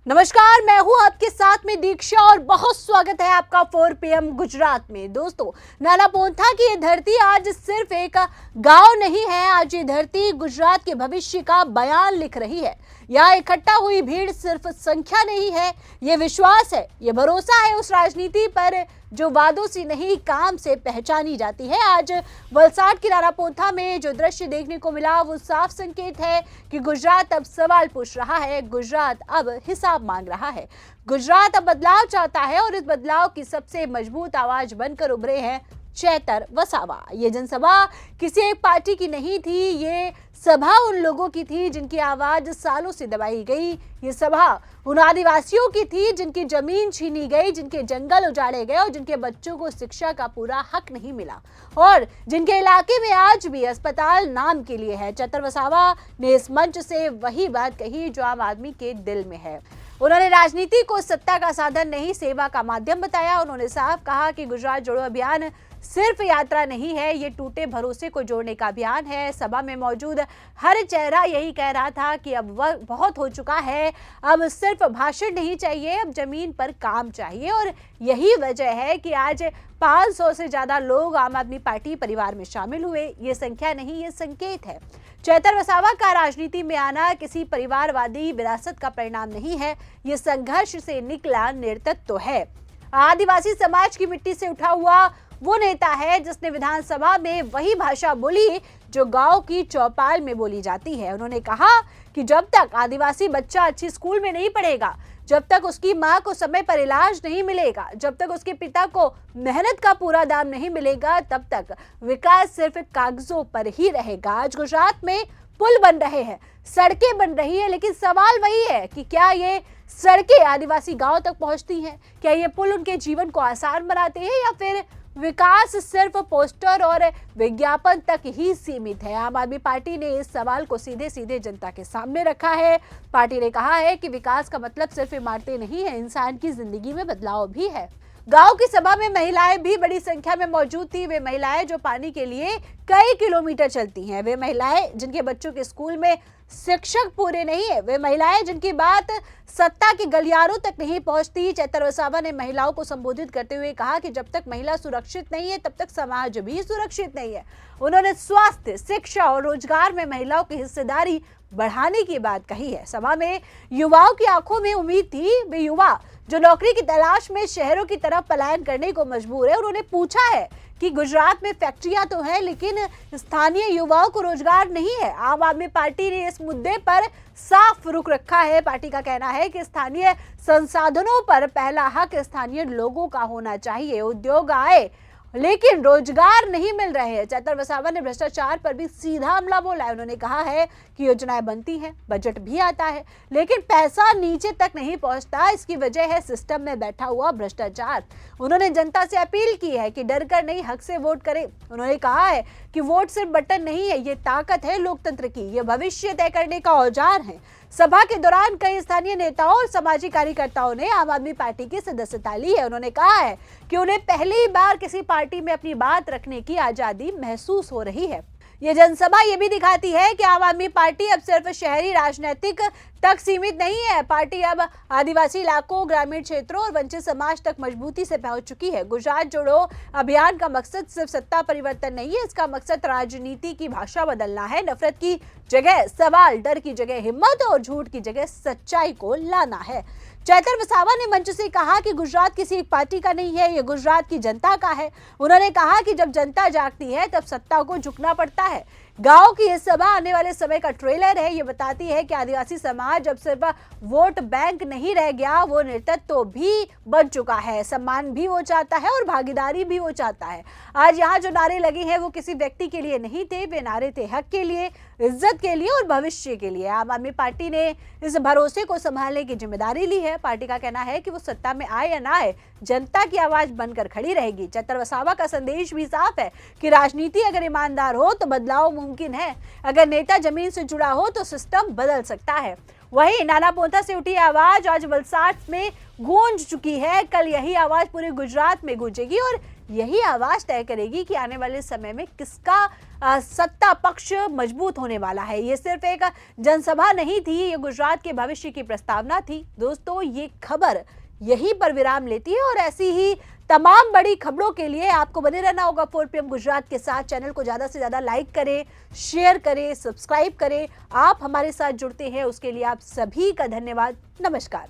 नमस्कार, मैं हूं आपके साथ में दीक्षा और बहुत स्वागत है आपका 4 PM गुजरात में। दोस्तों, नानापोंथा की ये धरती आज सिर्फ एक गांव नहीं है, आज ये धरती गुजरात के भविष्य का बयान लिख रही है। यहाँ इकट्ठा हुई भीड़ सिर्फ संख्या नहीं है, ये विश्वास है, ये भरोसा है उस राजनीति पर जो वादों से नहीं काम से पहचानी जाती है। आज वलसाड की नानापोंथा में जो दृश्य देखने को मिला वो साफ संकेत है कि गुजरात अब सवाल पूछ रहा है, गुजरात अब हिसाब मांग रहा है, गुजरात अब बदलाव चाहता है और इस बदलाव की सबसे मजबूत आवाज बनकर उभरे हैं चेतर वसावा। ये जनसभा किसी एक पार्टी की नहीं थी, ये सभा उन लोगों की थी जिनकी आवाज सालों से दबाई गई। ये सभा उन आदिवासियों की थी जिनकी जमीन छीनी गई, जिनके जंगल उजाड़े गए और जिनके बच्चों को शिक्षा का पूरा हक नहीं मिला और जिनके इलाके में आज भी अस्पताल नाम के लिए है। चेतर वसावा ने इस मंच से वही बात कही जो आम आदमी के दिल में है। उन्होंने राजनीति को सत्ता का साधन नहीं, सेवा का माध्यम बताया। उन्होंने साफ कहा कि गुजरात जोड़ो अभियान सिर्फ यात्रा नहीं है, ये टूटे भरोसे को जोड़ने का अभियान है। सभा में मौजूद हर चेहरा यही कह रहा था कि अब वक्त बहुत हो चुका है, अब सिर्फ भाषण नहीं चाहिए, अब जमीन पर काम चाहिए। और यही वजह है कि आज 500 से ज्यादा लोग आम आदमी पार्टी परिवार में शामिल हुए। ये संख्या नहीं, ये संकेत है। चेतर वसावा का राजनीति में आना किसी परिवारवादी विरासत का परिणाम नहीं है, ये संघर्ष से निकला नेतृत्व है। आदिवासी समाज की मिट्टी से उठा हुआ वो नेता है जिसने विधानसभा में वही भाषा बोली जो गांव की चौपाल में बोली जाती है। उन्होंने कहा कि जब तक आदिवासी बच्चा अच्छी स्कूल में नहीं पढ़ेगा, जब तक उसकी मां को समय पर इलाज नहीं मिलेगा, जब तक उसके पिता को मेहनत का पूरा दाम नहीं मिलेगा, तब तक विकास सिर्फ कागजों पर ही रहेगा। आज गुजरात में पुल बन रहे हैं, सड़कें बन रही है, लेकिन सवाल वही है कि क्या ये सड़कें आदिवासी गांव तक पहुंचती हैं? क्या ये पुल उनके जीवन को आसान बनाते हैं या फिर विकास सिर्फ पोस्टर और विज्ञापन तक ही सीमित है? आम आदमी पार्टी ने इस सवाल को सीधे सीधे जनता के सामने रखा है। पार्टी ने कहा है कि विकास का मतलब सिर्फ इमारतें नहीं है, इंसान की जिंदगी में बदलाव भी है। गांव की सभा में महिलाएं भी बड़ी संख्या में मौजूद थी। वे महिलाएं जो पानी के लिए कई किलोमीटर चलती हैं, वे महिलाएं जिनके बच्चों के स्कूल में शिक्षक पूरे नहीं है, वे महिलाएं जिनकी बात सत्ता के गलियारों तक नहीं पहुंचती। चेतर वसावा ने महिलाओं को संबोधित करते हुए कहा कि जब तक महिला सुरक्षित नहीं है तब तक समाज भी सुरक्षित नहीं है। उन्होंने स्वास्थ्य, शिक्षा और रोजगार में महिलाओं की हिस्सेदारी बढ़ाने की बात कही है। सभा में युवाओं की आंखों में उम्मीद थी। वे युवा जो नौकरी की तलाश में शहरों की तरफ पलायन करने को मजबूर है। उन्होंने पूछा है कि गुजरात में फैक्ट्रियां तो हैं लेकिन स्थानीय युवाओं को रोजगार नहीं है। आम आदमी पार्टी ने इस मुद्दे पर साफ रुख रखा है। पार्टी का कहना है कि स्थानीय संसाधनों पर पहला हक स्थानीय लोगों का होना चाहिए। उद्योग आए लेकिन रोजगार नहीं मिल रहे हैं। चेतर वसावा ने भ्रष्टाचार पर भी सीधा हमला बोला है। उन्होंने कहा है कि योजनाएं बनती हैं, बजट भी आता है, लेकिन पैसा नीचे तक नहीं पहुंचता। इसकी वजह है सिस्टम में बैठा हुआ भ्रष्टाचार। उन्होंने जनता से अपील की है कि डर कर नहीं, हक से वोट करें। उन्होंने कहा है कि वोट सिर्फ बटन नहीं है, ये ताकत है लोकतंत्र की, ये भविष्य तय करने का औजार है। सभा के दौरान कई स्थानीय नेताओं और सामाजिक कार्यकर्ताओं ने आम आदमी पार्टी की सदस्यता ली है। उन्होंने कहा है कि उन्हें पहली बार किसी पार्टी में अपनी बात रखने की आजादी महसूस हो रही है। ये जनसभा ये भी दिखाती है कि आम आदमी पार्टी अब सिर्फ शहरी राजनीतिक तक सीमित नहीं है। पार्टी अब आदिवासी इलाकों, ग्रामीण क्षेत्रों और वंचित समाज तक मजबूती से पहुंच चुकी है। गुजरात जोड़ो अभियान का मकसद सिर्फ सत्ता परिवर्तन नहीं है, इसका मकसद राजनीति की भाषा बदलना है। नफरत की जगह सवाल, डर की जगह हिम्मत और झूठ की जगह सच्चाई को लाना है। चेतर वसावा ने मंच से कहा कि गुजरात किसी एक पार्टी का नहीं है, ये गुजरात की जनता का है। उन्होंने कहा कि जब जनता जागती है तब सत्ता को झुकना पड़ता है। गांव की यह सभा आने वाले समय का ट्रेलर है। ये बताती है कि आदिवासी समाज अब सिर्फ वोट बैंक नहीं रह गया, वो नेतृत्व भी बन चुका है। सम्मान भी वो चाहता है और भागीदारी भी वो चाहता है। आज यहाँ जो नारे लगे हैं वो किसी व्यक्ति के लिए नहीं थे, वे नारे थे हक के लिए, इज्जत के लिए और भविष्य के लिए। आम आदमी पार्टी ने इस भरोसे को संभालने की जिम्मेदारी ली है। पार्टी का कहना है कि वो सत्ता में आए या ना आए, जनता की आवाज बनकर खड़ी रहेगी। चेतर वसावा का संदेश भी साफ है कि राजनीति अगर ईमानदार हो तो बदलाव मुमकिन है, अगर नेता जमीन से जुड़ा हो तो सिस्टम बदल सकता है। वहीं नानापोंथा से उठी आवाज आज वलसाड में गूंज चुकी है। कल यही आवाज पूरे गुजरात में गूंजेगी और यही आवाज तय करेगी कि आने वाले समय में किसका सत्ता पक्ष मजबूत होने वाला है। ये सिर्फ एक जनसभा नहीं थी, ये गुजरात के भविष्य की प्रस्तावना थी। दोस्तों, ये खबर यहीं पर विराम लेती है और ऐसी ही तमाम बड़ी खबरों के लिए आपको बने रहना होगा 4 PM गुजरात के साथ। चैनल को ज़्यादा से ज़्यादा लाइक करें, शेयर करें, सब्सक्राइब करें। आप हमारे साथ जुड़ते हैं उसके लिए आप सभी का धन्यवाद। नमस्कार।